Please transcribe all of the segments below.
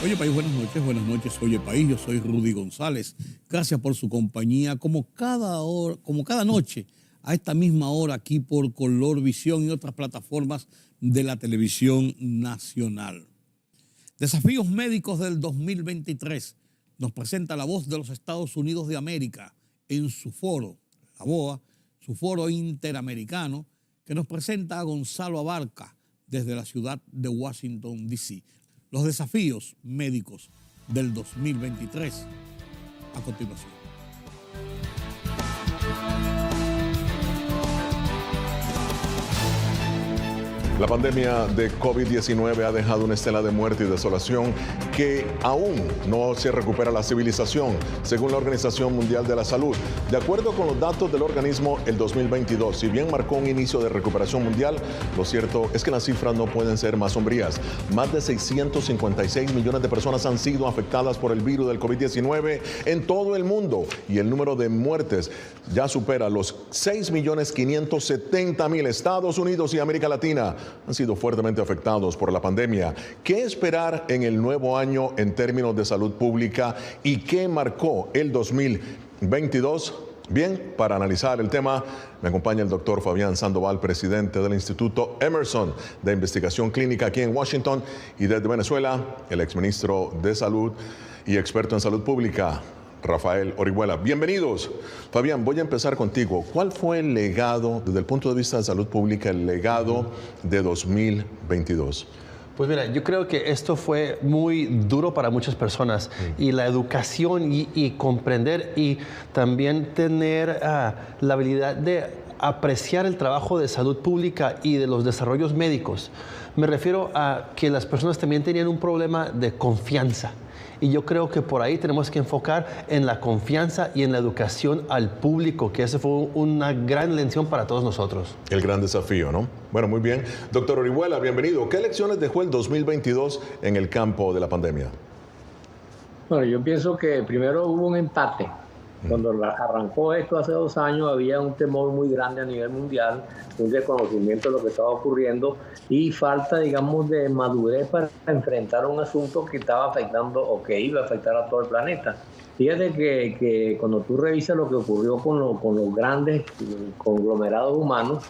Oye, país, buenas noches, buenas noches. Oye, país, yo soy Rudy González. Gracias por su compañía, como cada hora, como cada noche, a esta misma hora aquí por Color Visión y otras plataformas de la televisión nacional. Desafíos médicos del 2023 nos presenta la voz de los Estados Unidos de América en su foro, la BOA, su foro interamericano, que nos presenta a Gonzalo Abarca desde la ciudad de Washington, D.C. Los desafíos médicos del 2023 a continuación. La pandemia de COVID-19 ha dejado una estela de muerte y desolación que aún no se recupera la civilización, según la Organización Mundial de la Salud. De acuerdo con los datos del organismo, el 2022, si bien marcó un inicio de recuperación mundial, lo cierto es que las cifras no pueden ser más sombrías. Más de 656 millones de personas han sido afectadas por el virus del COVID-19 en todo el mundo y el número de muertes ya supera los 6.570.000. Estados Unidos y América Latina han sido fuertemente afectados por la pandemia. ¿Qué esperar en el nuevo año en términos de salud pública y qué marcó el 2022? Bien, para analizar el tema, me acompaña el doctor Fabián Sandoval, presidente del Instituto Emerson de Investigación Clínica aquí en Washington, y desde Venezuela, el exministro de Salud y experto en salud pública, Rafael Orihuela. Bienvenidos. Fabián, voy a empezar contigo. ¿Cuál fue el legado, desde el punto de vista de salud pública, el legado de 2022? Pues mira, yo creo que esto fue muy duro para muchas personas y la educación y comprender y también tener la habilidad de apreciar el trabajo de salud pública y de los desarrollos médicos. Me refiero a que las personas también tenían un problema de confianza. Y yo creo que por ahí tenemos que enfocar en la confianza y en la educación al público, que esa fue una gran lección para todos nosotros. El gran desafío, ¿no? Bueno, muy bien. Doctor Orihuela, bienvenido. ¿Qué lecciones dejó el 2022 en el campo de la pandemia? Bueno, yo pienso que primero hubo un empate. Cuando arrancó esto hace 2 años había un temor muy grande a nivel mundial, un desconocimiento de lo que estaba ocurriendo y falta, digamos, de madurez para enfrentar un asunto que estaba afectando o que iba a afectar a todo el planeta. Fíjate que cuando tú revisas lo que ocurrió con los grandes conglomerados humanos,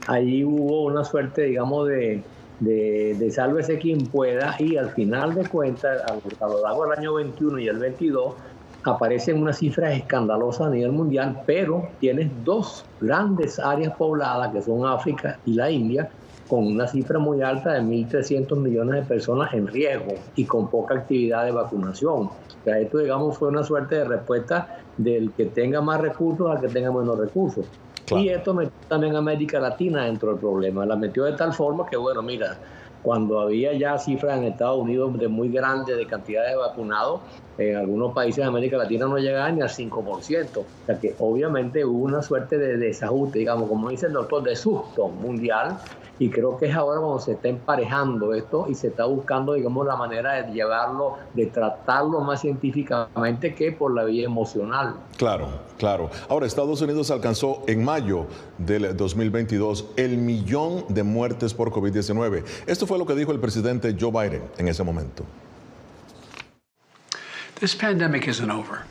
ahí hubo una suerte, digamos, de sálvese quien pueda, y al final de cuentas, a lo largo del año 21 y el 22, aparecen unas cifras escandalosas a nivel mundial, pero tienes 2 grandes áreas pobladas, que son África y la India, con una cifra muy alta de 1.300 millones de personas en riesgo y con poca actividad de vacunación. O sea, esto, digamos, fue una suerte de respuesta del que tenga más recursos al que tenga menos recursos. Claro. Y esto metió también a América Latina dentro del problema. La metió de tal forma que, bueno, mira, cuando había ya cifras en Estados Unidos de muy grandes de cantidad de vacunados, en algunos países de América Latina no llegaban ni al 5%. O sea que obviamente hubo una suerte de desajuste, digamos, como dice el doctor, de susto mundial. Y creo que es ahora cuando se está emparejando esto y se está buscando, digamos, la manera de llevarlo, de tratarlo más científicamente que por la vía emocional. Claro, claro. Ahora, Estados Unidos alcanzó en mayo del 2022 el 1.000.000 de muertes por COVID-19. Esto fue lo que dijo el presidente Joe Biden en ese momento.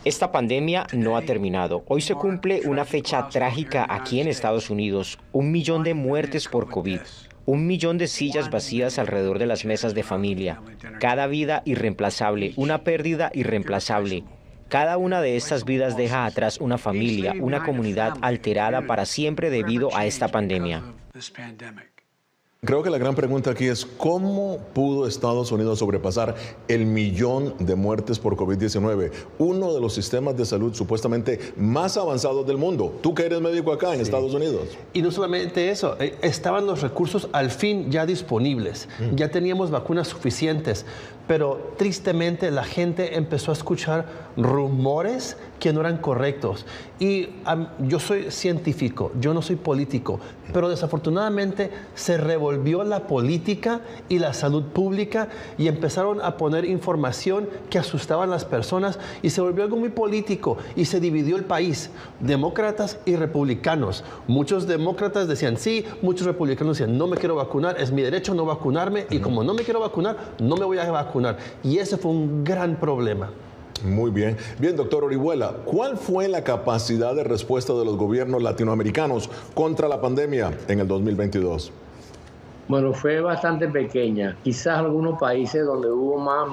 Esta pandemia no ha terminado. Hoy se cumple una fecha trágica aquí en Estados Unidos. 1.000.000 de muertes por COVID. 1.000.000 de sillas vacías alrededor de las mesas de familia. Cada vida irreemplazable, una pérdida irreemplazable. Cada una de estas vidas deja atrás una familia, una comunidad alterada para siempre debido a esta pandemia. Creo que la gran pregunta aquí es ¿cómo pudo Estados Unidos sobrepasar el 1.000.000 de muertes por COVID-19? Uno de los sistemas de salud supuestamente más avanzados del mundo. Tú que eres médico acá en Estados Unidos. Y no solamente eso, estaban los recursos al fin ya disponibles. Ya teníamos vacunas suficientes. Pero tristemente la gente empezó a escuchar rumores que no eran correctos. Y yo soy científico, yo no soy político, pero desafortunadamente se revolvió la política y la salud pública y empezaron a poner información que asustaba a las personas y se volvió algo muy político y se dividió el país, demócratas y republicanos. Muchos demócratas decían sí, muchos republicanos decían no me quiero vacunar, es mi derecho no vacunarme y como no me quiero vacunar, no me voy a vacunar. vacunar. Y ese fue un gran problema. Muy bien. Bien, doctor Orihuela, ¿cuál fue la capacidad de respuesta de los gobiernos latinoamericanos contra la pandemia en el 2022? Bueno, fue bastante pequeña. Quizás algunos países donde hubo más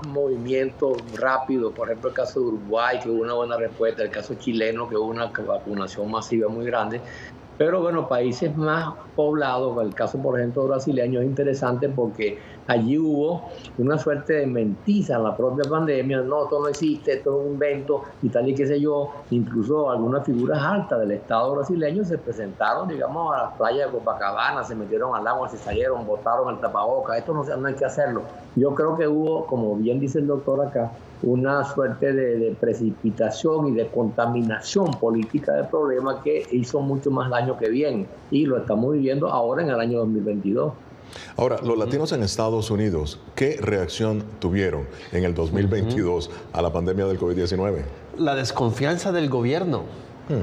movimiento rápido, por ejemplo el caso de Uruguay, que hubo una buena respuesta, el caso chileno, que hubo una vacunación masiva muy grande. Pero bueno, países más poblados, el caso por ejemplo brasileño es interesante porque allí hubo una suerte de mentiza en la propia pandemia. No, esto no existe, esto es un invento y tal y qué sé yo. Incluso algunas figuras altas del Estado brasileño se presentaron, digamos, a las playas de Copacabana, se metieron al agua, se salieron, botaron el tapabocas. Esto no hay que hacerlo. Yo creo que hubo, como bien dice el doctor acá, una suerte de precipitación y de contaminación política del problema que hizo mucho más daño que bien. Y lo estamos viviendo ahora en el año 2022. Ahora, los latinos en Estados Unidos, ¿qué reacción tuvieron en el 2022 a la pandemia del COVID-19? La desconfianza del gobierno,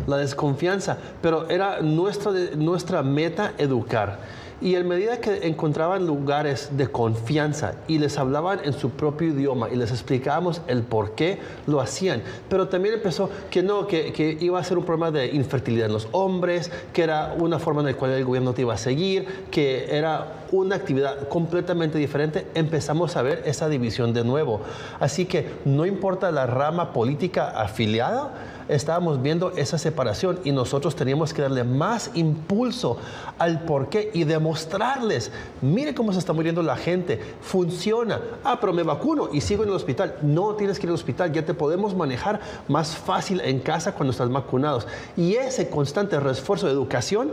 la desconfianza, pero era nuestra meta educar. Y en medida que encontraban lugares de confianza y les hablaban en su propio idioma y les explicábamos el por qué lo hacían, pero también empezó que iba a ser un problema de infertilidad en los hombres, que era una forma en la cual el gobierno te iba a seguir, que era una actividad completamente diferente, empezamos a ver esa división de nuevo. Así que no importa la rama política afiliada, estábamos viendo esa separación y nosotros teníamos que darle más impulso al porqué y demostrarles, mire cómo se está muriendo la gente, funciona, pero me vacuno y sigo en el hospital. No tienes que ir al hospital, ya te podemos manejar más fácil en casa cuando estás vacunados. Y ese constante refuerzo de educación,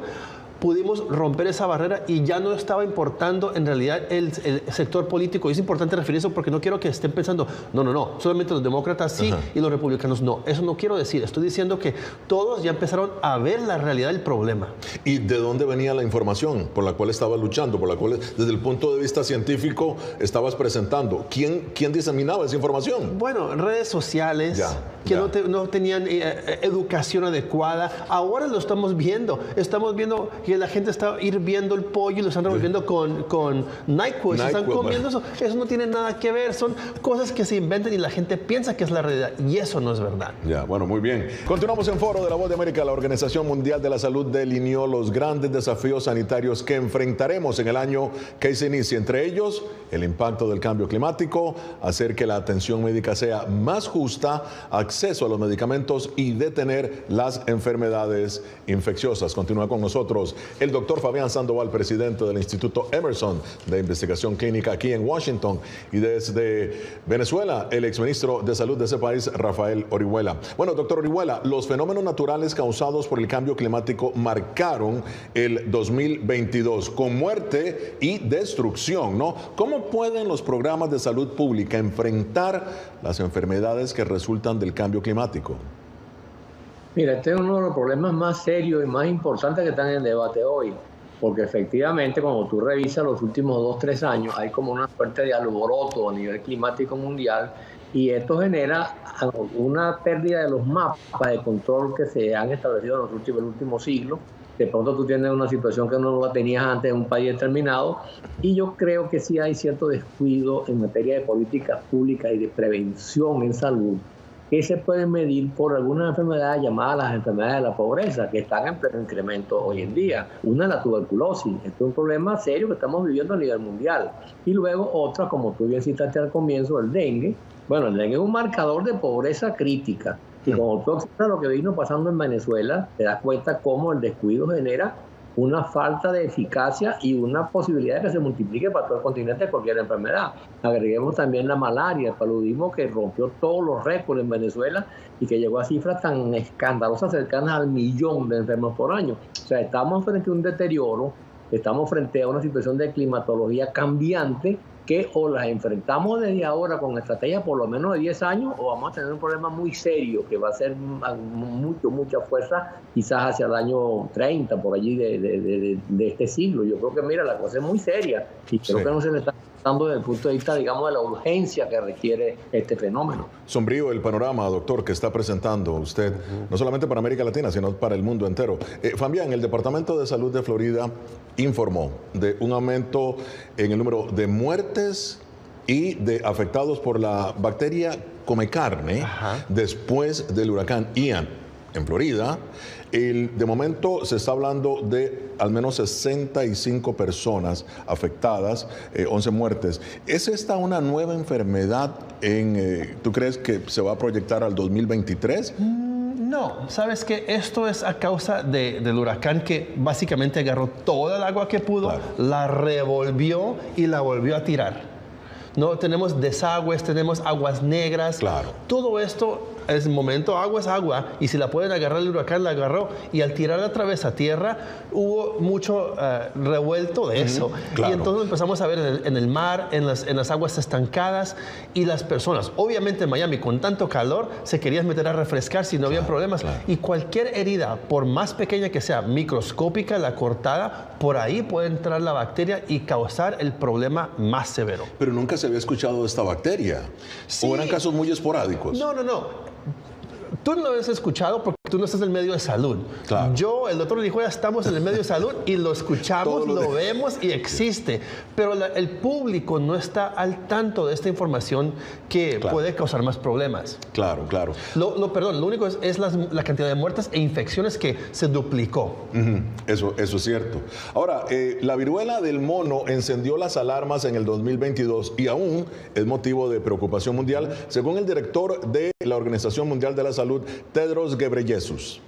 pudimos romper esa barrera y ya no estaba importando en realidad el sector político. Y es importante referir eso porque no quiero que estén pensando, no, solamente los demócratas sí y los republicanos no. Eso no quiero decir. Estoy diciendo que todos ya empezaron a ver la realidad del problema. ¿Y de dónde venía la información por la cual estabas luchando, por la cual desde el punto de vista científico estabas presentando? ¿Quién diseminaba esa información? Bueno, redes sociales que no tenían educación adecuada. Ahora lo estamos viendo. Estamos viendo que la gente está hirviendo el pollo y lo están revolviendo con NyQuil. Están comiendo eso. Eso no tiene nada que ver. Son cosas que se inventan y la gente piensa que es la realidad. Y eso no es verdad. Bueno, muy bien. Continuamos en Foro de la Voz de América. La Organización Mundial de la Salud delineó los grandes desafíos sanitarios que enfrentaremos en el año que se inicia. Entre ellos, el impacto del cambio climático, hacer que la atención médica sea más justa, acceso a los medicamentos y detener las enfermedades infecciosas. Continúa con nosotros el doctor Fabián Sandoval, presidente del Instituto Emerson de Investigación Clínica aquí en Washington, y desde Venezuela, el exministro de Salud de ese país, Rafael Orihuela. Bueno, doctor Orihuela, los fenómenos naturales causados por el cambio climático marcaron el 2022 con muerte y destrucción, ¿no? ¿Cómo pueden los programas de salud pública enfrentar las enfermedades que resultan del cambio climático? Mira, este es uno de los problemas más serios y más importantes que están en el debate hoy, porque efectivamente cuando tú revisas los últimos 2-3 años hay como una suerte de alboroto a nivel climático mundial y esto genera una pérdida de los mapas de control que se han establecido en el último siglo. De pronto tú tienes una situación que no la tenías antes en un país determinado y yo creo que sí hay cierto descuido en materia de políticas públicas y de prevención en salud que se pueden medir por algunas enfermedades llamadas las enfermedades de la pobreza, que están en pleno incremento hoy en día. Una es la tuberculosis, esto es un problema serio que estamos viviendo a nivel mundial. Y luego otra, como tú bien citaste al comienzo, el dengue. Bueno, el dengue es un marcador de pobreza crítica. Y como tú observas lo que vino pasando en Venezuela, te das cuenta cómo el descuido genera una falta de eficacia y una posibilidad de que se multiplique para todo el continente cualquier enfermedad. Agreguemos también la malaria, el paludismo que rompió todos los récords en Venezuela y que llegó a cifras tan escandalosas cercanas al 1.000.000 de enfermos por año. O sea, estamos frente a un deterioro, estamos frente a una situación de climatología cambiante que o las enfrentamos desde ahora con estrategias por lo menos de 10 años o vamos a tener un problema muy serio que va a ser mucha fuerza quizás hacia el año 30 por allí de este siglo. Yo creo que mira, la cosa es muy seria y creo que no se le está dando desde el punto de vista, digamos, de la urgencia que requiere este fenómeno. Sombrío el panorama, doctor, que está presentando usted, no solamente para América Latina, sino para el mundo entero. Fabián, el Departamento de Salud de Florida informó de un aumento en el número de muertes y de afectados por la bacteria come carne después del huracán Ian en Florida. De momento se está hablando de al menos 65 personas afectadas, 11 muertes. ¿Es esta una nueva enfermedad? ¿Tú crees que se va a proyectar al 2023? No, sabes que esto es a causa del huracán que básicamente agarró toda el agua que pudo, la revolvió y la volvió a tirar. No, tenemos desagües, tenemos aguas negras. Todo esto es momento, agua es agua, y si la pueden agarrar el huracán, la agarró, y al tirarla otra vez a tierra, hubo mucho revuelto de eso. Y entonces empezamos a ver en el mar, en las aguas estancadas, y las personas, obviamente en Miami, con tanto calor, se querían meter a refrescar si no había problemas. Y cualquier herida, por más pequeña que sea, microscópica, la cortada, por ahí puede entrar la bacteria y causar el problema más severo. Pero nunca se había escuchado de esta bacteria. ¿O eran casos muy esporádicos? No. Tú no lo has escuchado porque tú no estás en el medio de salud. Yo, el doctor dijo, ya estamos en el medio de salud y lo escuchamos, lo vemos y existe. Pero el público no está al tanto de esta información que puede causar más problemas. Perdón, lo único es la cantidad de muertes e infecciones que se duplicó. Eso es cierto. Ahora, la viruela del mono encendió las alarmas en el 2022 y aún es motivo de preocupación mundial, según el director de la Organización Mundial de la Salud, Tedros Ghebreyesus.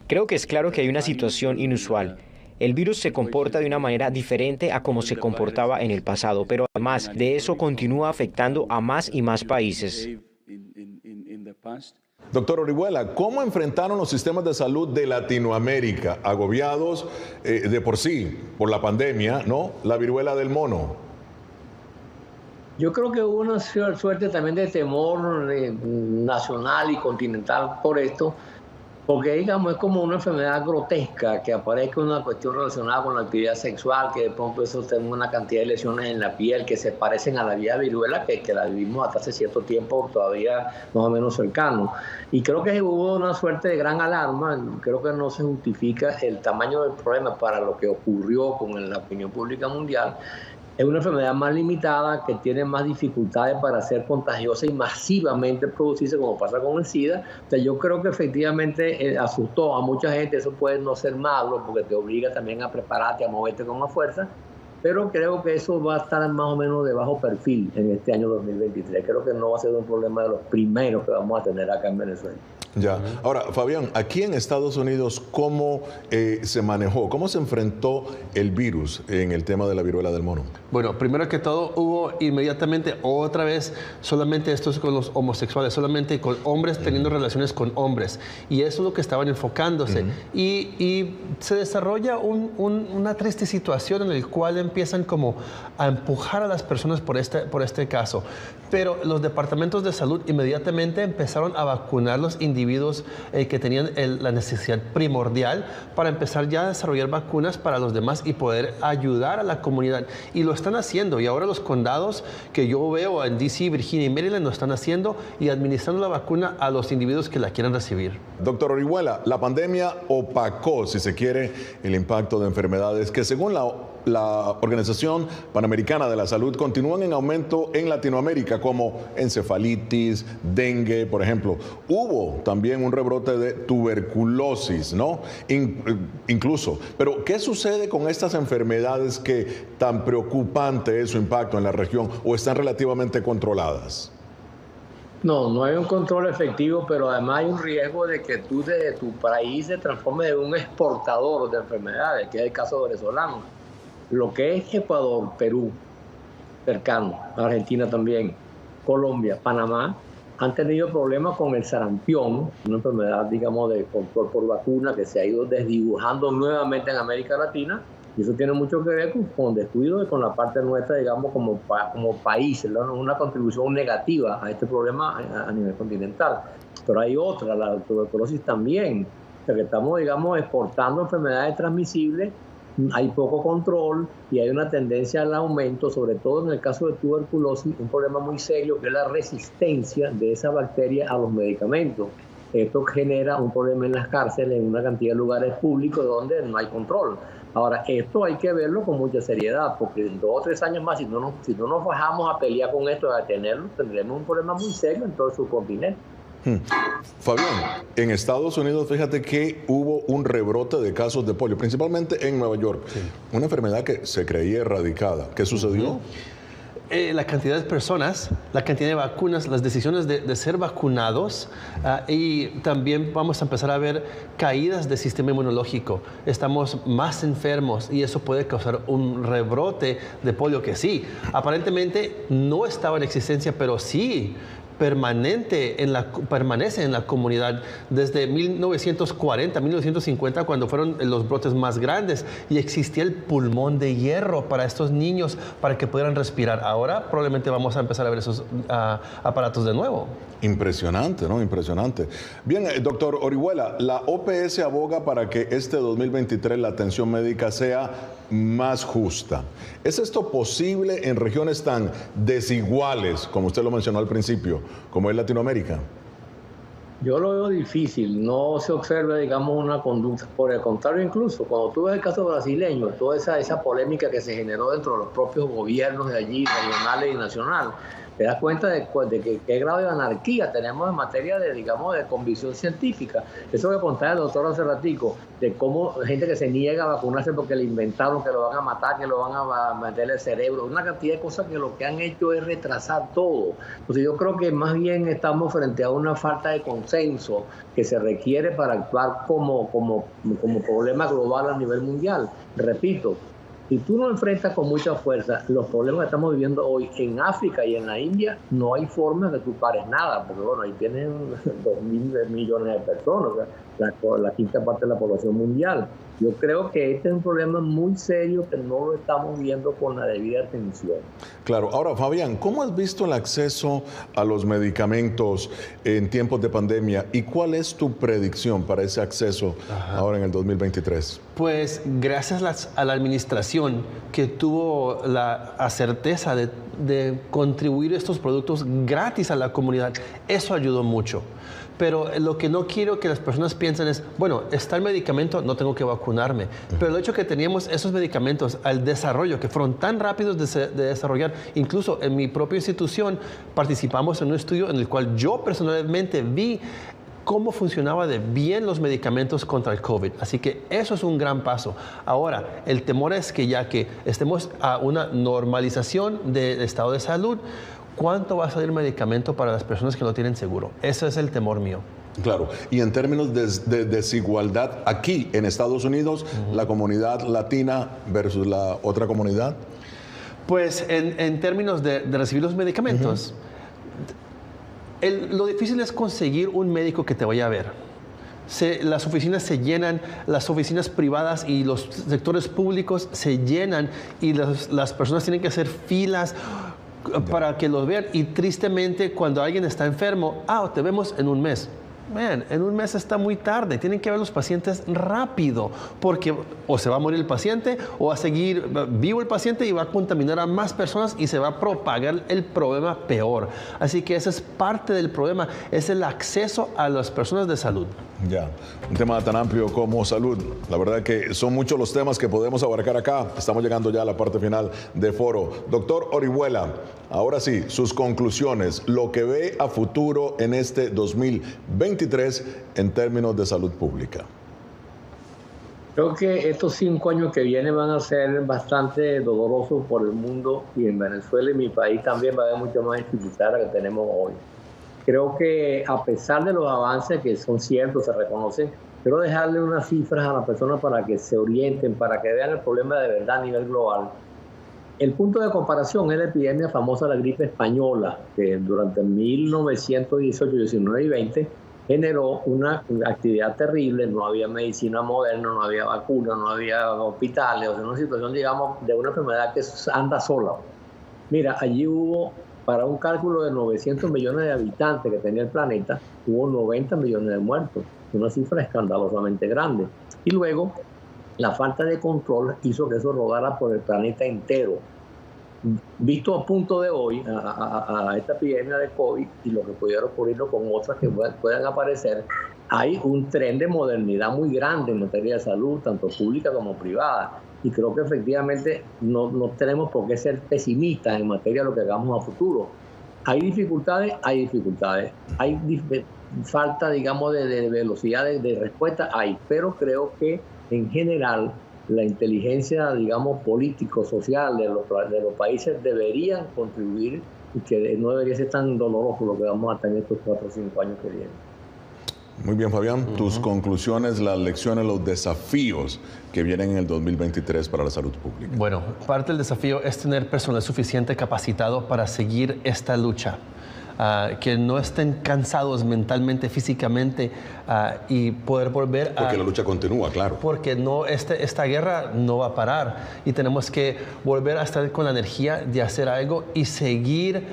Creo que es claro que hay una situación inusual. El virus se comporta de una manera diferente a como se comportaba en el pasado, pero además de eso continúa afectando a más y más países. Doctor Orihuela, ¿cómo enfrentaron los sistemas de salud de Latinoamérica, agobiados de por sí por la pandemia, ¿no? La viruela del mono. Yo creo que hubo una suerte también de temor nacional y continental por esto, porque digamos es como una enfermedad grotesca, que aparezca una cuestión relacionada con la actividad sexual, que de pronto eso tenga una cantidad de lesiones en la piel que se parecen a la vieja viruela, que la vivimos hasta hace cierto tiempo todavía más o menos cercano. Y creo que hubo una suerte de gran alarma. Creo que no se justifica el tamaño del problema para lo que ocurrió con la opinión pública mundial. Es una enfermedad más limitada que tiene más dificultades para ser contagiosa y masivamente producirse, como pasa con el SIDA. O sea, yo creo que efectivamente asustó a mucha gente. Eso puede no ser malo porque te obliga también a prepararte, a moverte con más fuerza. Pero creo que eso va a estar más o menos de bajo perfil en este año 2023. Creo que no va a ser un problema de los primeros que vamos a tener acá en Venezuela. Ya. Ahora, Fabián, aquí en Estados Unidos, ¿cómo se manejó? ¿Cómo se enfrentó el virus en el tema de la viruela del mono? Bueno, primero que todo, hubo inmediatamente otra vez solamente esto es con los homosexuales, solamente con hombres teniendo relaciones con hombres. Y eso es lo que estaban enfocándose. Y se desarrolla una triste situación en la cual empiezan como a empujar a las personas por este caso. Pero los departamentos de salud inmediatamente empezaron a vacunar los individuos que tenían la necesidad primordial para empezar ya a desarrollar vacunas para los demás y poder ayudar a la comunidad. Y lo están haciendo. Y ahora los condados que yo veo en D.C., Virginia y Maryland lo están haciendo y administrando la vacuna a los individuos que la quieran recibir. Doctor Orihuela, la pandemia opacó, si se quiere, el impacto de enfermedades que según la Organización Panamericana de la Salud continúan en aumento en Latinoamérica, como encefalitis, dengue, por ejemplo. Hubo también un rebrote de tuberculosis, ¿no? Incluso. Pero, ¿qué sucede con estas enfermedades que tan preocupante es su impacto en la región o están relativamente controladas? No hay un control efectivo, pero además hay un riesgo de que tú desde tu país se transforme en un exportador de enfermedades, que es el caso venezolano. Lo que es Ecuador, Perú, cercano, Argentina también, Colombia, Panamá, han tenido problemas con el sarampión, una enfermedad, digamos, de control por vacuna que se ha ido desdibujando nuevamente en América Latina, y eso tiene mucho que ver con descuido y con la parte nuestra, digamos, como país, ¿no? Una contribución negativa a este problema a nivel continental. Pero hay otra, la tuberculosis también, o sea, que estamos, digamos, exportando enfermedades transmisibles. Hay poco control y hay una tendencia al aumento, sobre todo en el caso de tuberculosis, un problema muy serio que es la resistencia de esa bacteria a los medicamentos. Esto genera un problema en las cárceles, en una cantidad de lugares públicos donde no hay control. Ahora, esto hay que verlo con mucha seriedad, porque en 2 o 3 años más, si no nos bajamos a pelear con esto, a detenerlo, tendremos un problema muy serio en todo el subcontinente. Fabián, en Estados Unidos, fíjate que hubo un rebrote de casos de polio, principalmente en Nueva York. Sí. Una enfermedad que se creía erradicada. ¿Qué sucedió? La cantidad de personas, la cantidad de vacunas, las decisiones de ser vacunados y también vamos a empezar a ver caídas del sistema inmunológico. Estamos más enfermos y eso puede causar un rebrote de polio que sí, aparentemente no estaba en existencia, pero sí permanece en la comunidad desde 1940, 1950, cuando fueron los brotes más grandes y existía el pulmón de hierro para estos niños para que pudieran respirar. Ahora probablemente vamos a empezar a ver esos aparatos de nuevo. Impresionante, ¿no? Impresionante. Bien, doctor Orihuela, la OPS aboga para que este 2023 la atención médica sea más justa. ¿Es esto posible en regiones tan desiguales, como usted lo mencionó al principio, como es Latinoamérica? Yo lo veo difícil, no se observa, digamos, una conducta. Por el contrario, incluso, cuando tú ves el caso brasileño, toda esa polémica que se generó dentro de los propios gobiernos de allí, regionales y nacionales, te das cuenta de qué grado de anarquía tenemos en materia de, digamos, de convicción científica. Eso que contaba el doctor hace ratico, de cómo gente que se niega a vacunarse porque le inventaron que lo van a matar, que lo van a meter el cerebro, una cantidad de cosas que lo que han hecho es retrasar todo. Entonces yo creo que más bien estamos frente a una falta de consenso que se requiere para actuar como problema global a nivel mundial. Repito, si tú no enfrentas con mucha fuerza los problemas que estamos viviendo hoy en África y en la India, no hay forma de que tú pares nada, porque bueno, ahí tienen 2.000 millones de personas, o sea, la quinta parte de la población mundial. Yo creo que este es un problema muy serio que no lo estamos viendo con la debida atención. Claro. Ahora, Fabián, ¿cómo has visto el acceso a los medicamentos en tiempos de pandemia y cuál es tu predicción para ese acceso ahora en el 2023? Pues gracias a la administración que tuvo la certeza de contribuir estos productos gratis a la comunidad, eso ayudó mucho. Pero lo que no quiero que las personas piensen es, bueno, está el medicamento, no tengo que vacunarme. Pero el hecho que teníamos esos medicamentos al desarrollo, que fueron tan rápidos de desarrollar, incluso en mi propia institución participamos en un estudio en el cual yo personalmente vi cómo funcionaba de bien los medicamentos contra el COVID. Así que eso es un gran paso. Ahora, el temor es que ya que estemos a una normalización del estado de salud, ¿cuánto va a salir medicamento para las personas que no tienen seguro? Ese es el temor mío. Claro, y en términos de desigualdad, aquí en Estados Unidos, la comunidad latina versus la otra comunidad. Pues en términos de recibir los medicamentos, lo difícil es conseguir un médico que te vaya a ver. Las oficinas se llenan, las oficinas privadas y los sectores públicos se llenan y las personas tienen que hacer filas para que los vean, y tristemente cuando alguien está enfermo, te vemos en un mes. En un mes está muy tarde, tienen que ver los pacientes rápido, porque o se va a morir el paciente o va a seguir vivo el paciente y va a contaminar a más personas y se va a propagar el problema peor. Así que ese es parte del problema, es el acceso a las personas de salud. Ya, un tema tan amplio como salud. La verdad que son muchos los temas que podemos abarcar acá. Estamos llegando ya a la parte final de foro. Doctor Orihuela, ahora sí, sus conclusiones, lo que ve a futuro en este 2023 en términos de salud pública. Creo que estos 5 años que vienen van a ser bastante dolorosos por el mundo, y en Venezuela y mi país también va a haber mucho más dificultad que tenemos hoy. Creo que a pesar de los avances que son ciertos, se reconocen, quiero dejarle unas cifras a las personas para que se orienten, para que vean el problema de verdad a nivel global. El punto de comparación es la epidemia famosa de la gripe española, que durante 1918, 19 y 20 generó una actividad terrible. No había medicina moderna, no había vacuna, no había hospitales, o sea, una situación, digamos, de una enfermedad que anda sola. Mira, allí hubo, para un cálculo de 900 millones de habitantes que tenía el planeta, hubo 90 millones de muertos, una cifra escandalosamente grande. Y luego, la falta de control hizo que eso rodara por el planeta entero. Visto a punto de hoy, a esta epidemia de COVID y lo que pudiera ocurrir con otras que puedan aparecer, hay un tren de modernidad muy grande en materia de salud, tanto pública como privada. Y creo que efectivamente no tenemos por qué ser pesimistas en materia de lo que hagamos a futuro. Hay dificultades, hay falta, digamos, de velocidad de respuesta, pero creo que en general la inteligencia, digamos, político-social de los países deberían contribuir y que no debería ser tan doloroso lo que vamos a tener estos 4 o 5 años que vienen. Muy bien, Fabián. Tus conclusiones, las lecciones, los desafíos que vienen en el 2023 para la salud pública. Bueno, parte del desafío es tener personal suficiente capacitado para seguir esta lucha. Que no estén cansados mentalmente, físicamente y poder volver a... Porque la lucha continúa, claro. Porque esta guerra no va a parar y tenemos que volver a estar con la energía de hacer algo y seguir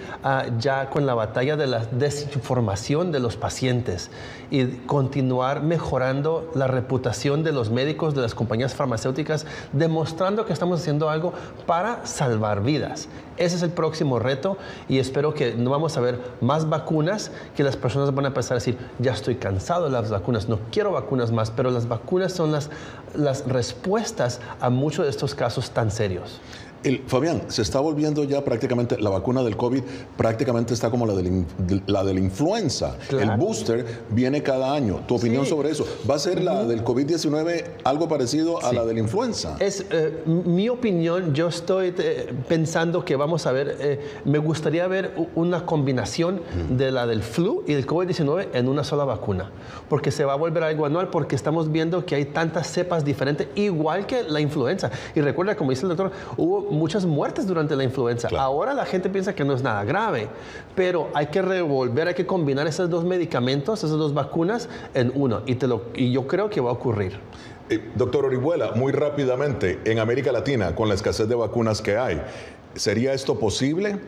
ya con la batalla de la desinformación de los pacientes y continuar mejorando la reputación de los médicos, de las compañías farmacéuticas, demostrando que estamos haciendo algo para salvar vidas. Ese es el próximo reto y espero que no vamos a ver más vacunas, que las personas van a empezar a decir, ya estoy cansado de las vacunas, no quiero vacunas más, pero las vacunas son las respuestas a muchos de estos casos tan serios. Fabián, se está volviendo ya prácticamente, la vacuna del COVID prácticamente está como la de la influenza. Claro. El booster viene cada año. ¿Tu opinión sobre eso? ¿Va a ser la del COVID-19 algo parecido a la de la influenza? Es mi opinión. Yo estoy pensando que vamos a ver, me gustaría ver una combinación de la del flu y del COVID-19 en una sola vacuna. Porque se va a volver algo anual porque estamos viendo que hay tantas cepas diferentes, igual que la influenza. Y recuerda, como dice el doctor, hubo muchas muertes durante la influenza. Claro. Ahora la gente piensa que no es nada grave, pero hay que revolver, hay que combinar esos dos medicamentos, esas dos vacunas en uno, y yo creo que va a ocurrir. Doctor Orihuela, muy rápidamente, en América Latina, con la escasez de vacunas que hay, ¿sería esto posible?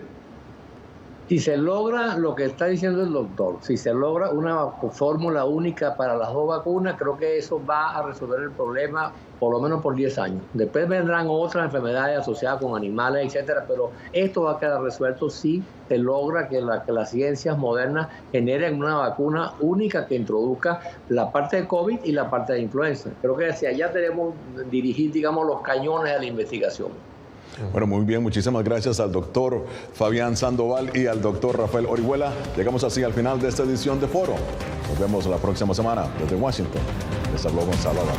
Si se logra lo que está diciendo el doctor, si se logra una fórmula única para las 2 vacunas, creo que eso va a resolver el problema por lo menos por 10 años. Después vendrán otras enfermedades asociadas con animales, etcétera, pero esto va a quedar resuelto si se logra que las ciencias modernas generen una vacuna única que introduzca la parte de COVID y la parte de influenza. Creo que hacia allá debemos dirigir, digamos, los cañones a la investigación. Bueno, muy bien, muchísimas gracias al doctor Fabián Sandoval y al doctor Rafael Orihuela. Llegamos así al final de esta edición de Foro. Nos vemos la próxima semana desde Washington. Les habló Gonzalo Abad.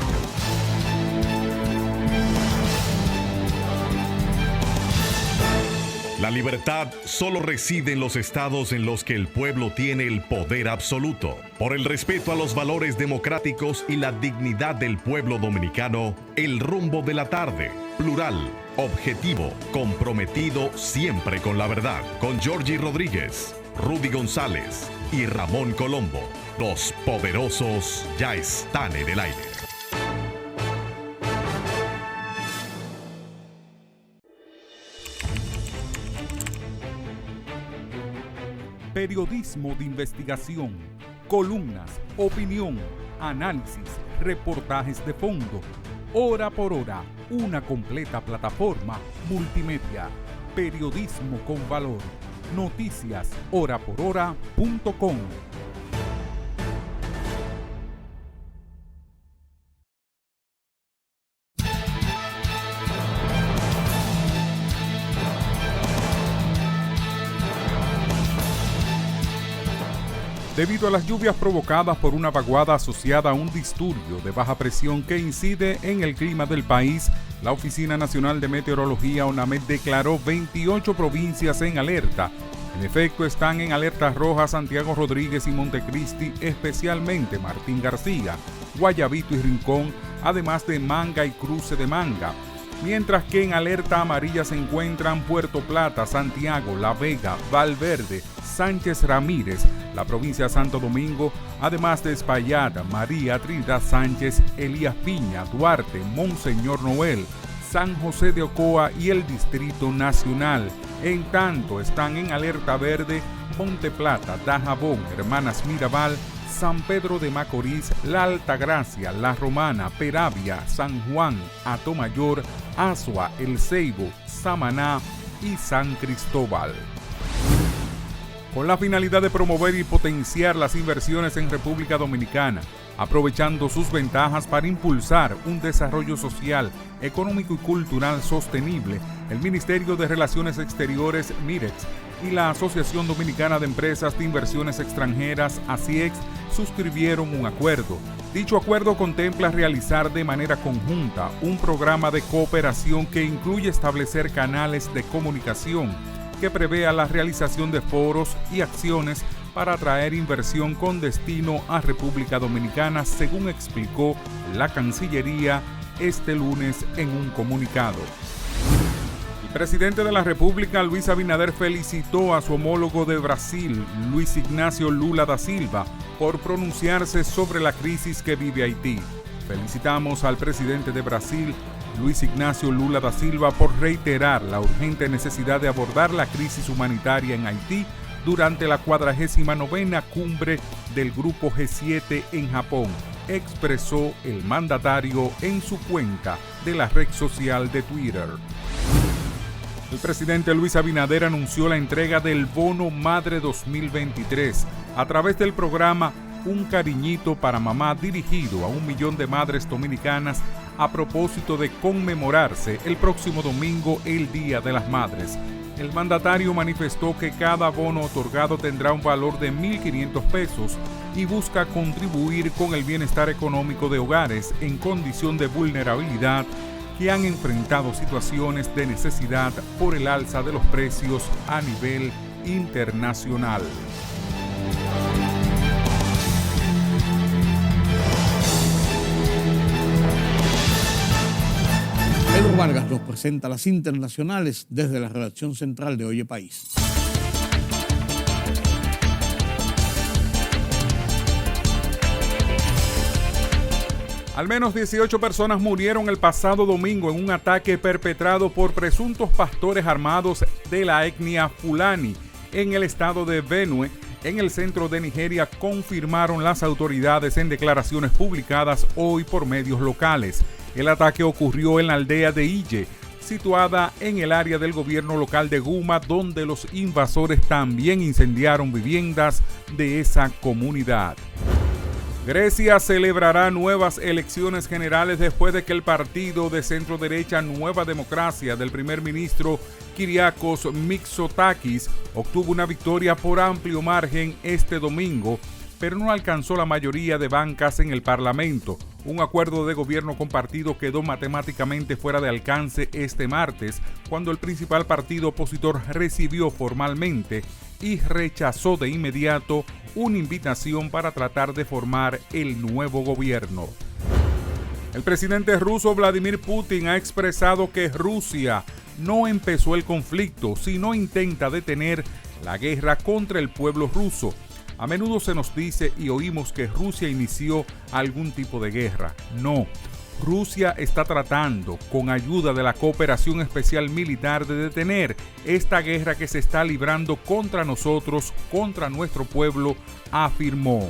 La libertad solo reside en los estados en los que el pueblo tiene el poder absoluto. Por el respeto a los valores democráticos y la dignidad del pueblo dominicano, El Rumbo de la Tarde, plural, objetivo, comprometido siempre con la verdad. Con Georgie Rodríguez, Rudy González y Ramón Colombo. Los poderosos ya están en el aire. Periodismo de investigación, columnas, opinión, análisis, reportajes de fondo. Hora por hora, una completa plataforma multimedia. Periodismo con valor. Noticias horaporhora.com. Debido a las lluvias provocadas por una vaguada asociada a un disturbio de baja presión que incide en el clima del país, la Oficina Nacional de Meteorología, ONAMET, declaró 28 provincias en alerta. En efecto, están en alerta roja Santiago Rodríguez y Montecristi, especialmente Martín García, Guayabito y Rincón, además de Manga y Cruce de Manga. Mientras que en alerta amarilla se encuentran Puerto Plata, Santiago, La Vega, Valverde, Sánchez Ramírez, la provincia de Santo Domingo, además de Espaillat, María Trinidad Sánchez, Elías Piña, Duarte, Monseñor Noel, San José de Ocoa y el Distrito Nacional. En tanto, están en alerta verde Monte Plata, Dajabón, Hermanas Mirabal, San Pedro de Macorís, La Altagracia, La Romana, Peravia, San Juan, Atomayor, Azua, El Ceibo, Samaná y San Cristóbal. con la finalidad de promover y potenciar las inversiones en República Dominicana, aprovechando sus ventajas para impulsar un desarrollo social, económico y cultural sostenible. El Ministerio de Relaciones Exteriores, MIREX, y la Asociación Dominicana de Empresas de Inversiones Extranjeras, ASIEX, suscribieron un acuerdo. Dicho acuerdo contempla realizar de manera conjunta un programa de cooperación que incluye establecer canales de comunicación que prevea la realización de foros y acciones para atraer inversión con destino a República Dominicana, según explicó la Cancillería este lunes en un comunicado. El presidente de la República, Luis Abinader, felicitó a su homólogo de Brasil, Luis Ignacio Lula da Silva, por pronunciarse sobre la crisis que vive Haití. Felicitamos al presidente de Brasil, Luis Ignacio Lula da Silva, por reiterar la urgente necesidad de abordar la crisis humanitaria en Haití durante la 49ª cumbre del Grupo G7 en Japón, expresó el mandatario en su cuenta de la red social de Twitter. El presidente Luis Abinader anunció la entrega del Bono Madre 2023 a través del programa Un Cariñito para Mamá, dirigido a 1 millón de madres dominicanas a propósito de conmemorarse el próximo domingo el Día de las Madres. El mandatario manifestó que cada bono otorgado tendrá un valor de 1.500 pesos y busca contribuir con el bienestar económico de hogares en condición de vulnerabilidad que han enfrentado situaciones de necesidad por el alza de los precios a nivel internacional. Pedro Vargas nos presenta las internacionales desde la redacción central de Oye País. Al menos 18 personas murieron el pasado domingo en un ataque perpetrado por presuntos pastores armados de la etnia Fulani en el estado de Benue, en el centro de Nigeria, confirmaron las autoridades en declaraciones publicadas hoy por medios locales. El ataque ocurrió en la aldea de Ije, situada en el área del gobierno local de Guma, donde los invasores también incendiaron viviendas de esa comunidad. Grecia celebrará nuevas elecciones generales después de que el partido de centro derecha Nueva Democracia del primer ministro Kyriakos Mitsotakis obtuvo una victoria por amplio margen este domingo, pero no alcanzó la mayoría de bancas en el Parlamento. Un acuerdo de gobierno compartido quedó matemáticamente fuera de alcance este martes, cuando el principal partido opositor recibió formalmente y rechazó de inmediato una invitación para tratar de formar el nuevo gobierno. El presidente ruso Vladimir Putin ha expresado que Rusia no empezó el conflicto, sino intenta detener la guerra contra el pueblo ruso. A menudo se nos dice y oímos que Rusia inició algún tipo de guerra. No, Rusia está tratando, con ayuda de la cooperación especial militar, de detener esta guerra que se está librando contra nosotros, contra nuestro pueblo, afirmó.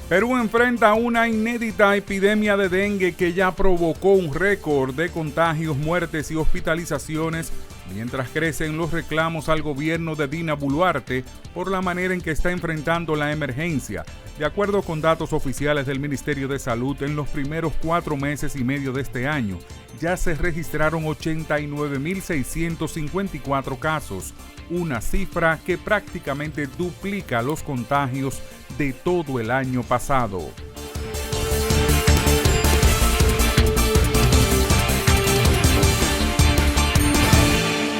Perú enfrenta una inédita epidemia de dengue que ya provocó un récord de contagios, muertes y hospitalizaciones, mientras crecen los reclamos al gobierno de Dina Boluarte por la manera en que está enfrentando la emergencia. De acuerdo con datos oficiales del Ministerio de Salud, en los primeros 4 meses y medio de este año, ya se registraron 89.654 casos, una cifra que prácticamente duplica los contagios de todo el año pasado.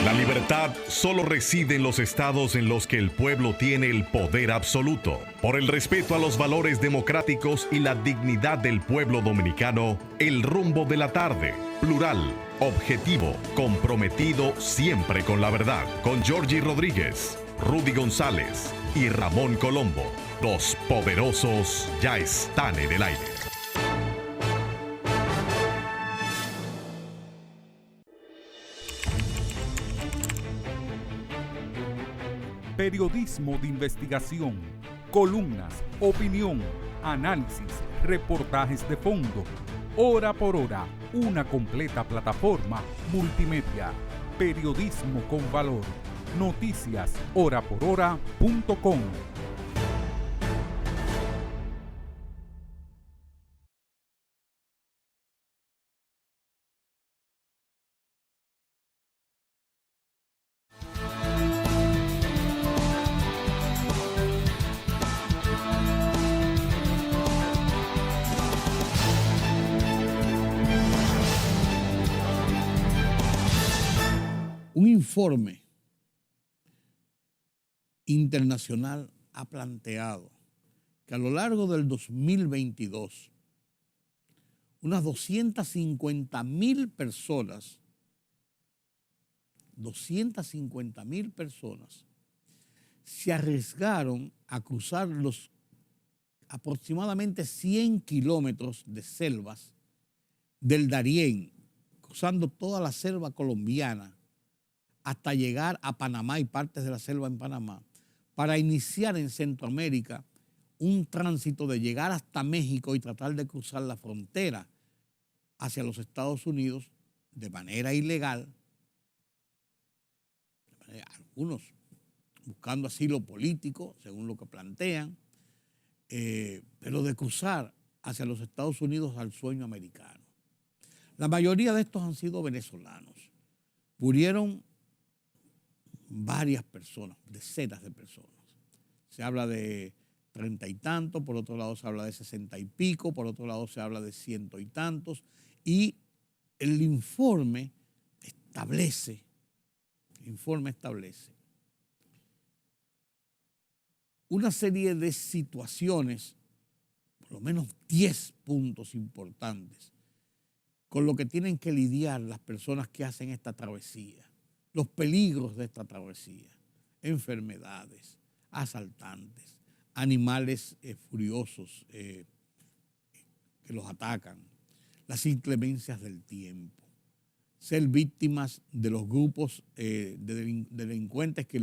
La libertad solo reside en los estados en los que el pueblo tiene el poder absoluto. Por el respeto a los valores democráticos y la dignidad del pueblo dominicano, El Rumbo de la Tarde, plural, objetivo, comprometido siempre con la verdad. Con Georgie Rodríguez, Rudy González y Ramón Colombo. Los poderosos ya están en el aire. Periodismo de investigación, columnas, opinión, análisis, reportajes de fondo, hora por hora, una completa plataforma multimedia. Periodismo con valor, noticiashorapor.hora.com. Un informe internacional ha planteado que a lo largo del 2022, unas 250,000 personas, se arriesgaron a cruzar los aproximadamente 100 kilómetros de selvas del Darién, cruzando toda la selva colombiana, hasta llegar a Panamá y partes de la selva en Panamá, para iniciar en Centroamérica un tránsito de llegar hasta México y tratar de cruzar la frontera hacia los Estados Unidos de manera ilegal, algunos buscando asilo político, según lo que plantean, pero de cruzar hacia los Estados Unidos al sueño americano. La mayoría de estos han sido venezolanos. Murieron varias personas, decenas de personas. Se habla de 30 y tantos, por otro lado se habla de 60 y pico, por otro lado se habla de 100 y tantos, y el informe establece una serie de situaciones, por lo menos 10 puntos importantes, con lo que tienen que lidiar las personas que hacen esta travesía. Los peligros de esta travesía, enfermedades, asaltantes, animales furiosos que los atacan, las inclemencias del tiempo, ser víctimas de los grupos de delincuentes que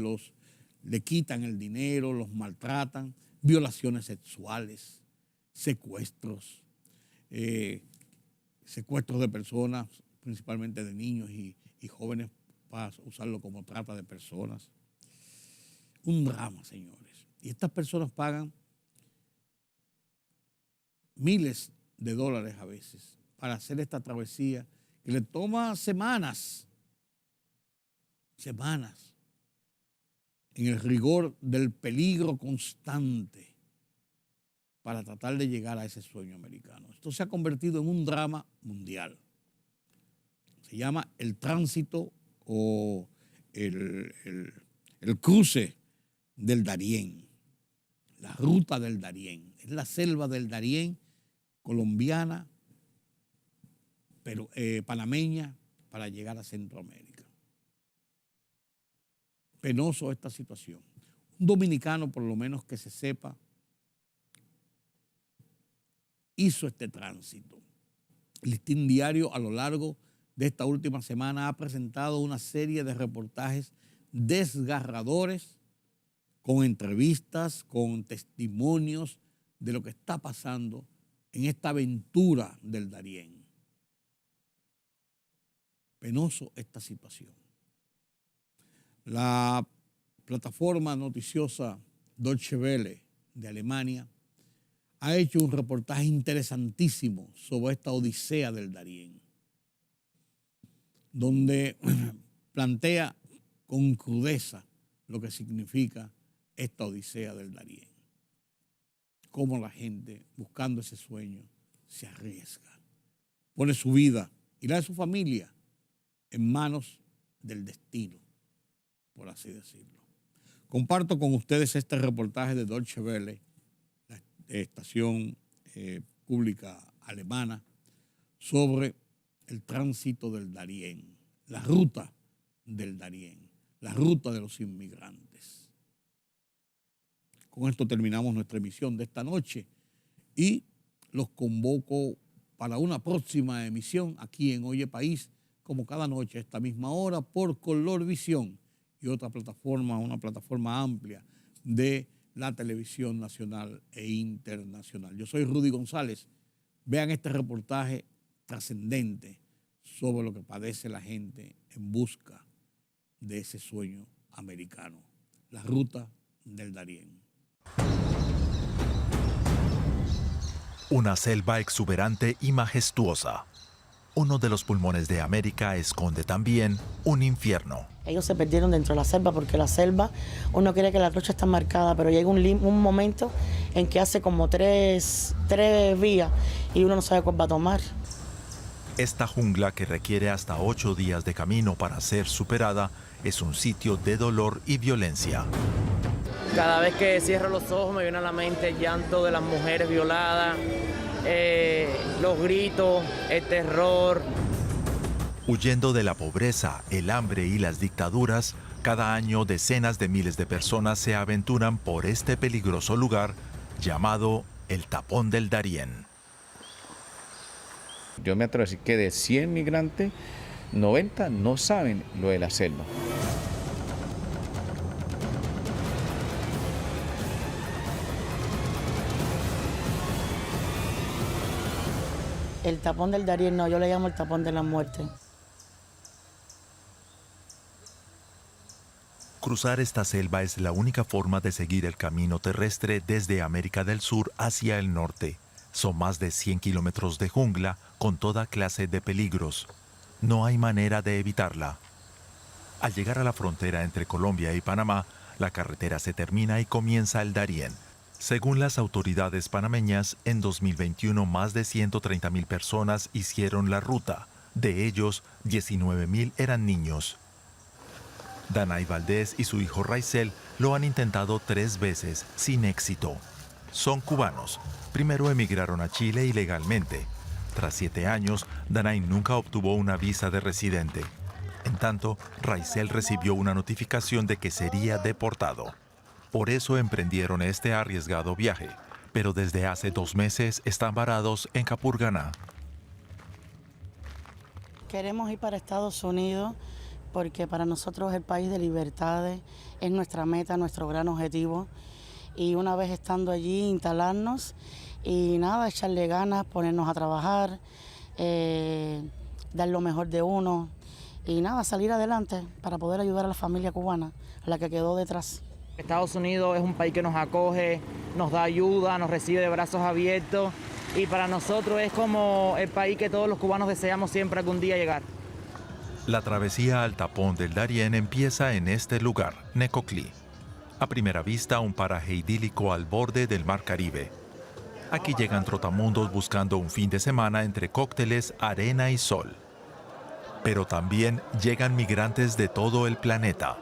le quitan el dinero, los maltratan, violaciones sexuales, secuestros, secuestros de personas, principalmente de niños y jóvenes, para usarlo como trata de personas. Un drama, señores. Y estas personas pagan miles de dólares a veces para hacer esta travesía que le toma semanas, en el rigor del peligro constante para tratar de llegar a ese sueño americano. Esto se ha convertido en un drama mundial. Se llama el tránsito o el cruce del Darién, la ruta del Darién. Es la selva del Darién colombiana, pero panameña, para llegar a Centroamérica. Penoso esta situación. Un dominicano, por lo menos que se sepa, hizo este tránsito. El Listín Diario, a lo largo de esta última semana, ha presentado una serie de reportajes desgarradores, con entrevistas, con testimonios de lo que está pasando en esta aventura del Darién. Penoso esta situación. La plataforma noticiosa Deutsche Welle de Alemania ha hecho un reportaje interesantísimo sobre esta odisea del Darién, donde plantea con crudeza lo que significa esta odisea del Darién. Cómo la gente, buscando ese sueño, se arriesga, pone su vida y la de su familia en manos del destino, por así decirlo. Comparto con ustedes este reportaje de Deutsche Welle, la estación pública alemana, sobre el tránsito del Darién, la ruta del Darién, la ruta de los inmigrantes. Con esto terminamos nuestra emisión de esta noche y los convoco para una próxima emisión aquí en Oye País, como cada noche a esta misma hora, por Color Visión y otra plataforma, una plataforma amplia de la televisión nacional e internacional. Yo soy Rudy González. Vean este reportaje trascendente sobre lo que padece la gente en busca de ese sueño americano. La ruta del Darién. Una selva exuberante y majestuosa. Uno de los pulmones de América esconde también un infierno. Ellos se perdieron dentro de la selva porque la selva, uno cree que la rocha está marcada, pero llega un momento en que hace como tres vías y uno no sabe cuál va a tomar. Esta jungla, que requiere hasta 8 días de camino para ser superada, es un sitio de dolor y violencia. Cada vez que cierro los ojos me viene a la mente el llanto de las mujeres violadas, los gritos, el terror. Huyendo de la pobreza, el hambre y las dictaduras, cada año decenas de miles de personas se aventuran por este peligroso lugar llamado el Tapón del Darién. Yo me atrevo a decir que de 100 migrantes, 90 no saben lo de la selva. El Tapón del Darién, no, yo le llamo el Tapón de la Muerte. Cruzar esta selva es la única forma de seguir el camino terrestre desde América del Sur hacia el norte. Son más de 100 kilómetros de jungla con toda clase de peligros. No hay manera de evitarla. Al llegar a la frontera entre Colombia y Panamá, la carretera se termina y comienza el Darién. Según las autoridades panameñas, en 2021 más de 130.000 personas hicieron la ruta. De ellos, 19.000 eran niños. Danay Valdés y su hijo Raizel lo han intentado 3 veces, sin éxito. Son cubanos. Primero emigraron a Chile ilegalmente. Tras 7 años, Danay nunca obtuvo una visa de residente. En tanto, Raizel recibió una notificación de que sería deportado. Por eso emprendieron este arriesgado viaje, pero desde hace 2 meses están varados en Capurganá. Queremos ir para Estados Unidos porque para nosotros el país de libertades es nuestra meta, nuestro gran objetivo. Y una vez estando allí, instalarnos y nada, echarle ganas, ponernos a trabajar, dar lo mejor de uno y nada, salir adelante para poder ayudar a la familia cubana, a la que quedó detrás. Estados Unidos es un país que nos acoge, nos da ayuda, nos recibe de brazos abiertos y para nosotros es como el país que todos los cubanos deseamos siempre algún día llegar. La travesía al Tapón del Darién empieza en este lugar, Necoclí. A primera vista, un paraje idílico al borde del Mar Caribe. Aquí llegan trotamundos buscando un fin de semana entre cócteles, arena y sol. Pero también llegan migrantes de todo el planeta.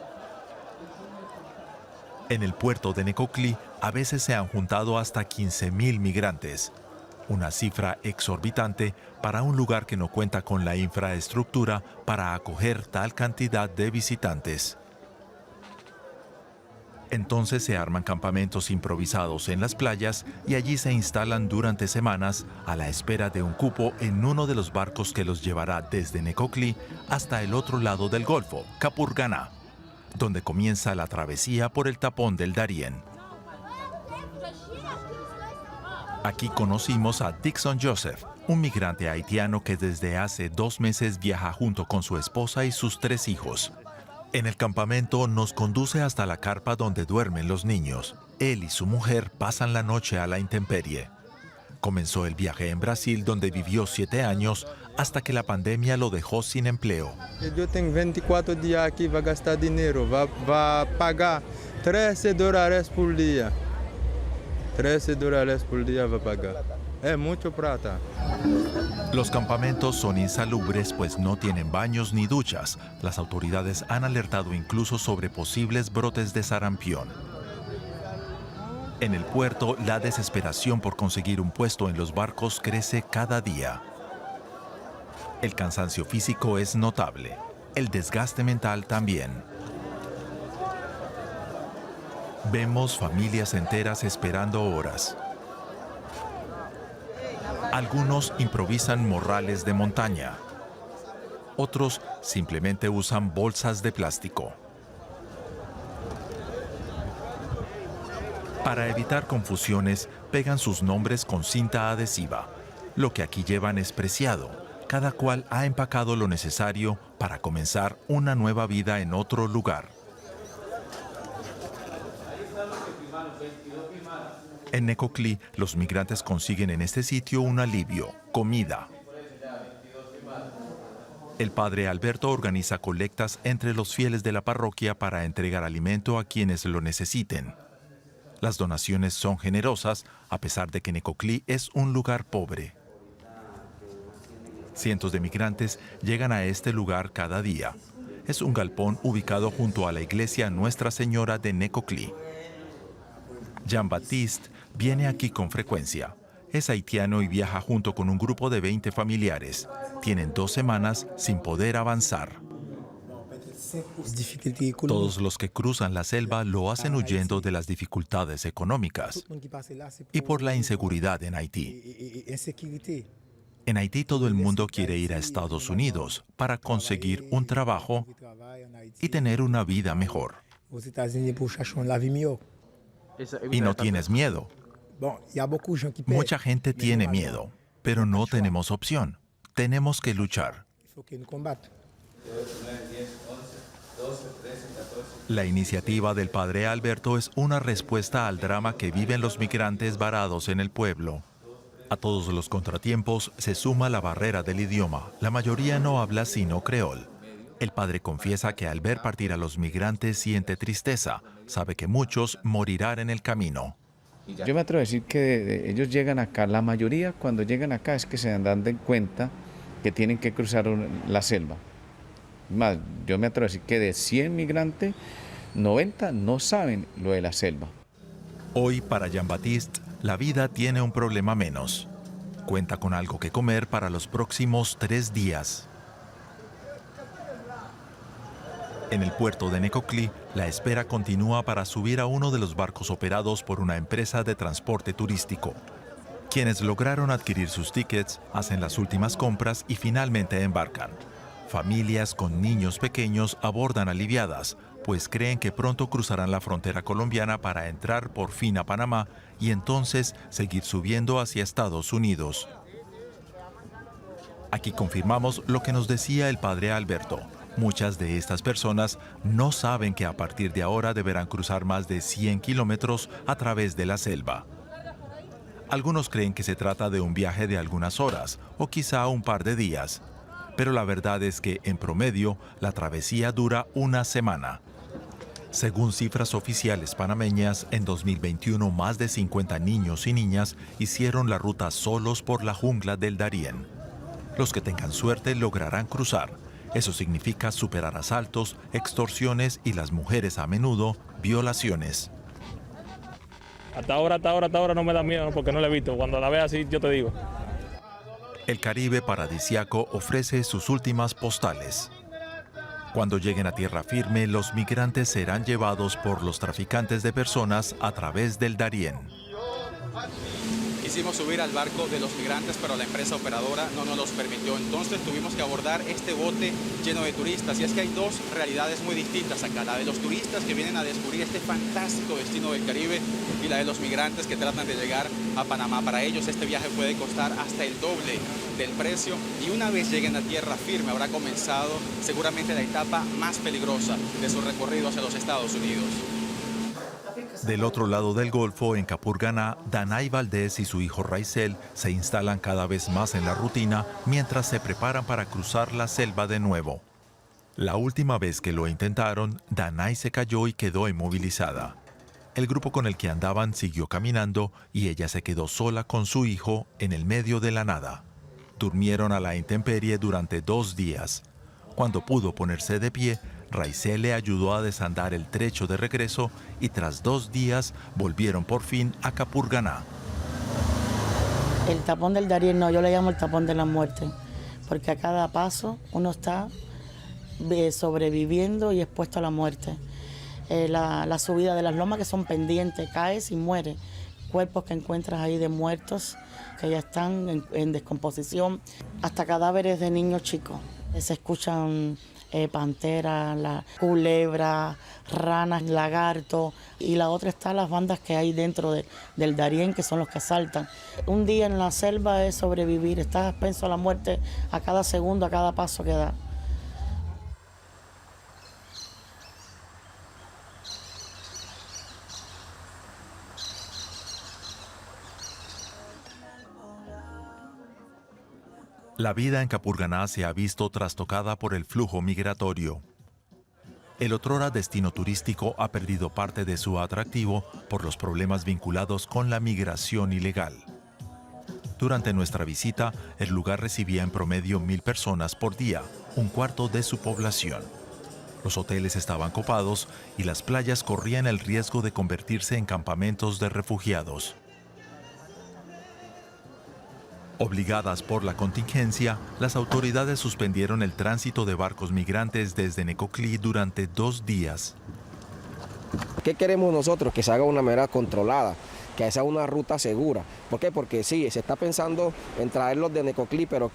En el puerto de Necoclí, a veces se han juntado hasta 15.000 migrantes. Una cifra exorbitante para un lugar que no cuenta con la infraestructura para acoger tal cantidad de visitantes. Entonces se arman campamentos improvisados en las playas y allí se instalan durante semanas a la espera de un cupo en uno de los barcos que los llevará desde Necoclí hasta el otro lado del Golfo, Capurganá, donde comienza la travesía por el Tapón del Darién. Aquí conocimos a Dixon Joseph, un migrante haitiano que desde hace 2 meses viaja junto con su esposa y sus 3 hijos. En el campamento nos conduce hasta la carpa donde duermen los niños. Él y su mujer pasan la noche a la intemperie. Comenzó el viaje en Brasil, donde vivió 7 años, hasta que la pandemia lo dejó sin empleo. Yo tengo 24 días aquí, va a gastar dinero, va a pagar $13 por día. $13 por día va a pagar. Es mucho plata. Los campamentos son insalubres, pues no tienen baños ni duchas. Las autoridades han alertado incluso sobre posibles brotes de sarampión. En el puerto, la desesperación por conseguir un puesto en los barcos crece cada día. El cansancio físico es notable, el desgaste mental también. Vemos familias enteras esperando horas. Algunos improvisan morrales de montaña. Otros simplemente usan bolsas de plástico. Para evitar confusiones, pegan sus nombres con cinta adhesiva. Lo que aquí llevan es preciado. Cada cual ha empacado lo necesario para comenzar una nueva vida en otro lugar. En Necoclí, los migrantes consiguen en este sitio un alivio: comida. El padre Alberto organiza colectas entre los fieles de la parroquia para entregar alimento a quienes lo necesiten. Las donaciones son generosas, a pesar de que Necoclí es un lugar pobre. Cientos de migrantes llegan a este lugar cada día. Es un galpón ubicado junto a la iglesia Nuestra Señora de Necoclí. Jean-Baptiste viene aquí con frecuencia. Es haitiano y viaja junto con un grupo de 20 familiares. Tienen 2 semanas sin poder avanzar. Todos los que cruzan la selva lo hacen huyendo de las dificultades económicas y por la inseguridad en Haití. En Haití todo el mundo quiere ir a Estados Unidos para conseguir un trabajo y tener una vida mejor. Y no tienes miedo. Mucha gente tiene miedo, pero no tenemos opción. Tenemos que luchar. La iniciativa del padre Alberto es una respuesta al drama que viven los migrantes varados en el pueblo. A todos los contratiempos se suma la barrera del idioma. La mayoría no habla sino creol. El padre confiesa que al ver partir a los migrantes siente tristeza. Sabe que muchos morirán en el camino. Yo me atrevo a decir que ellos llegan acá, la mayoría cuando llegan acá es que se dan de cuenta que tienen que cruzar la selva. Más, yo me atrevo a decir que de 100 migrantes, 90 no saben lo de la selva. Hoy para Jean-Baptiste, la vida tiene un problema menos. Cuenta con algo que comer para los próximos 3 días. En el puerto de Necoclí, la espera continúa para subir a uno de los barcos operados por una empresa de transporte turístico. Quienes lograron adquirir sus tickets hacen las últimas compras y finalmente embarcan. Familias con niños pequeños abordan aliviadas, pues creen que pronto cruzarán la frontera colombiana para entrar por fin a Panamá y entonces seguir subiendo hacia Estados Unidos. Aquí confirmamos lo que nos decía el padre Alberto. Muchas de estas personas no saben que a partir de ahora deberán cruzar más de 100 kilómetros a través de la selva. Algunos creen que se trata de un viaje de algunas horas o quizá un par de días, pero la verdad es que en promedio la travesía dura una semana. Según cifras oficiales panameñas, en 2021 más de 50 niños y niñas hicieron la ruta solos por la jungla del Darién. Los que tengan suerte lograrán cruzar. Eso significa superar asaltos, extorsiones y las mujeres a menudo, violaciones. Hasta ahora no me da miedo, ¿no? Porque no la he visto. Cuando la vea así, yo te digo. El Caribe paradisiaco ofrece sus últimas postales. Cuando lleguen a tierra firme, los migrantes serán llevados por los traficantes de personas a través del Darién. Quisimos subir al barco de los migrantes, pero la empresa operadora no nos los permitió. Entonces tuvimos que abordar este bote lleno de turistas. Y es que hay 2 realidades muy distintas acá. La de los turistas que vienen a descubrir este fantástico destino del Caribe y la de los migrantes que tratan de llegar a Panamá. Para ellos este viaje puede costar hasta el doble del precio. Y una vez lleguen a tierra firme habrá comenzado seguramente la etapa más peligrosa de su recorrido hacia los Estados Unidos. Del otro lado del Golfo, en Capurganá, Danay Valdés y su hijo Raizel se instalan cada vez más en la rutina mientras se preparan para cruzar la selva de nuevo. La última vez que lo intentaron, Danay se cayó y quedó inmovilizada. El grupo con el que andaban siguió caminando y ella se quedó sola con su hijo en el medio de la nada. Durmieron a la intemperie durante 2 días. Cuando pudo ponerse de pie, Raizel le ayudó a desandar el trecho de regreso y tras 2 días volvieron por fin a Capurganá. El tapón del Darién, no, yo le llamo el tapón de la muerte, porque a cada paso uno está sobreviviendo y expuesto a la muerte. La subida de las lomas que son pendientes, caes y mueres. Cuerpos que encuentras ahí de muertos que ya están en descomposición, hasta cadáveres de niños chicos. Se escuchan panteras, culebras, ranas, lagartos, y la otra está las bandas que hay dentro del Darién, que son los que asaltan. Un día en la selva es sobrevivir, estás expenso a la muerte a cada segundo, a cada paso que da. La vida en Capurganá se ha visto trastocada por el flujo migratorio. El otrora destino turístico ha perdido parte de su atractivo por los problemas vinculados con la migración ilegal. Durante nuestra visita, el lugar recibía en promedio 1,000 personas por día, un cuarto de su población. Los hoteles estaban copados y las playas corrían el riesgo de convertirse en campamentos de refugiados. Obligadas por la contingencia, las autoridades suspendieron el tránsito de barcos migrantes desde Necoclí durante 2 días. ¿Qué queremos nosotros? Que se haga una manera controlada, que sea una ruta segura. ¿Por qué? Porque sí, se está pensando en traerlos de Necoclí, pero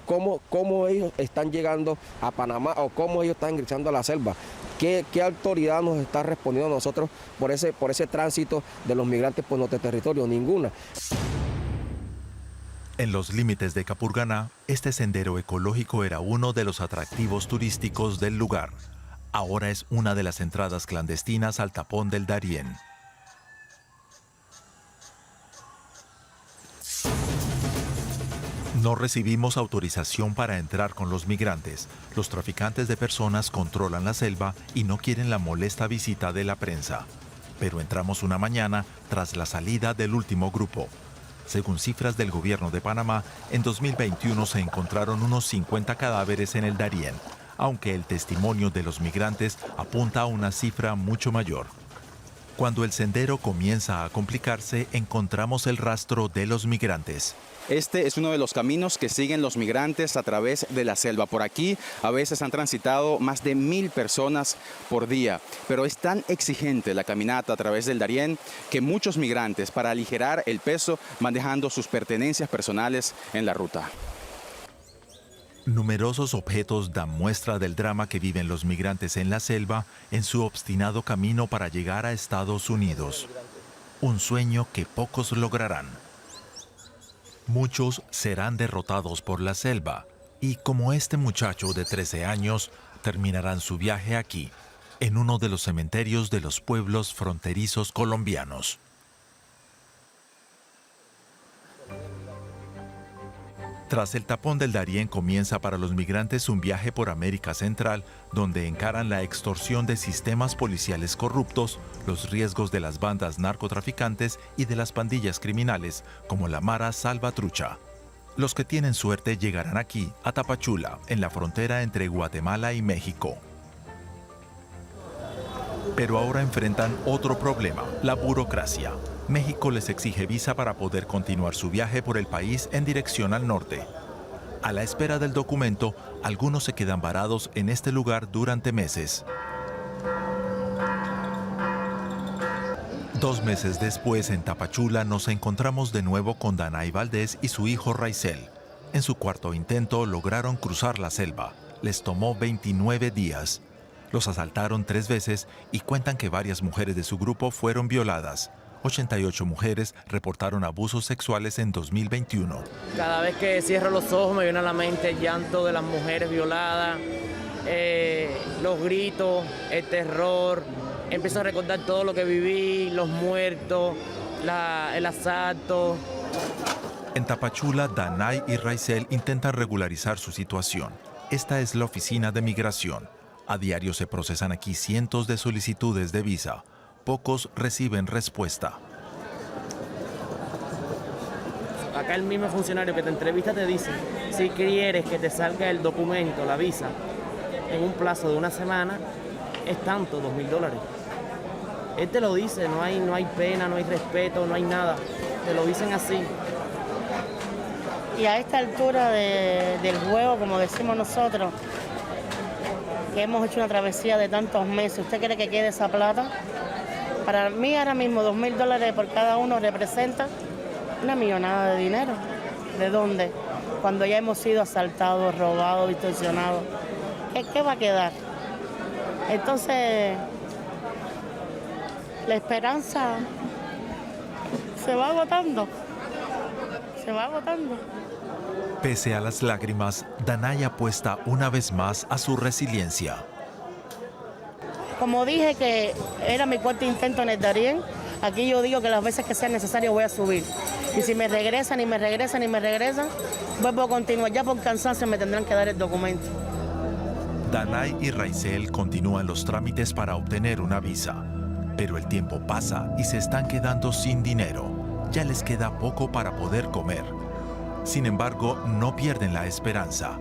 ¿cómo ellos están llegando a Panamá o cómo ellos están ingresando a la selva? ¿Qué autoridad nos está respondiendo a nosotros por ese tránsito de los migrantes por nuestro territorio? Ninguna. En los límites de Capurganá, este sendero ecológico era uno de los atractivos turísticos del lugar. Ahora es una de las entradas clandestinas al tapón del Darién. No recibimos autorización para entrar con los migrantes. Los traficantes de personas controlan la selva y no quieren la molesta visita de la prensa. Pero entramos una mañana tras la salida del último grupo. Según cifras del gobierno de Panamá, en 2021 se encontraron unos 50 cadáveres en el Darién, aunque el testimonio de los migrantes apunta a una cifra mucho mayor. Cuando el sendero comienza a complicarse, encontramos el rastro de los migrantes. Este es uno de los caminos que siguen los migrantes a través de la selva. Por aquí a veces han transitado más de 1,000 personas por día, pero es tan exigente la caminata a través del Darién que muchos migrantes, para aligerar el peso, van dejando sus pertenencias personales en la ruta. Numerosos objetos dan muestra del drama que viven los migrantes en la selva en su obstinado camino para llegar a Estados Unidos. Un sueño que pocos lograrán. Muchos serán derrotados por la selva y, como este muchacho de 13 años, terminarán su viaje aquí, en uno de los cementerios de los pueblos fronterizos colombianos. Tras el tapón del Darién comienza para los migrantes un viaje por América Central, donde encaran la extorsión de sistemas policiales corruptos, los riesgos de las bandas narcotraficantes y de las pandillas criminales, como la Mara Salvatrucha. Los que tienen suerte llegarán aquí, a Tapachula, en la frontera entre Guatemala y México. Pero ahora enfrentan otro problema, la burocracia. México les exige visa para poder continuar su viaje por el país en dirección al norte. A la espera del documento, algunos se quedan varados en este lugar durante meses. 2 meses después, en Tapachula, nos encontramos de nuevo con Danay Valdés y su hijo Raizel. En su cuarto intento lograron cruzar la selva. Les tomó 29 días. Los asaltaron 3 veces y cuentan que varias mujeres de su grupo fueron violadas. 88 mujeres reportaron abusos sexuales en 2021. Cada vez que cierro los ojos me viene a la mente el llanto de las mujeres violadas, los gritos, el terror. Empiezo a recordar todo lo que viví, los muertos, el asalto. En Tapachula, Danay y Raizel intentan regularizar su situación. Esta es la oficina de migración. A diario se procesan aquí cientos de solicitudes de visa. Pocos reciben respuesta. Acá el mismo funcionario que te entrevista te dice, si quieres que te salga el documento, la visa, en un plazo de 1 semana, es tanto, $2,000. Él te lo dice, no hay pena, no hay respeto, no hay nada. Te lo dicen así. Y a esta altura del juego, como decimos nosotros, que hemos hecho una travesía de tantos meses, ¿usted cree que quede esa plata? Para mí ahora mismo $2,000 por cada uno representa una millonada de dinero. ¿De dónde? Cuando ya hemos sido asaltados, robados, distorsionados. ¿Qué va a quedar? Entonces, la esperanza se va agotando. Se va agotando. Pese a las lágrimas, Danay apuesta una vez más a su resiliencia. Como dije que era mi 4º intento en el Darién, aquí yo digo que las veces que sea necesario voy a subir. Y si me regresan, vuelvo a continuar. Ya por cansancio me tendrán que dar el documento. Danay y Raizel continúan los trámites para obtener una visa, pero el tiempo pasa y se están quedando sin dinero. Ya les queda poco para poder comer. Sin embargo, no pierden la esperanza.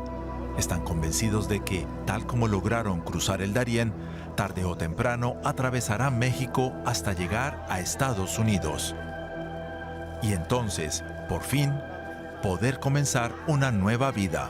Están convencidos de que, tal como lograron cruzar el Darién, tarde o temprano atravesarán México hasta llegar a Estados Unidos. Y entonces, por fin, poder comenzar una nueva vida.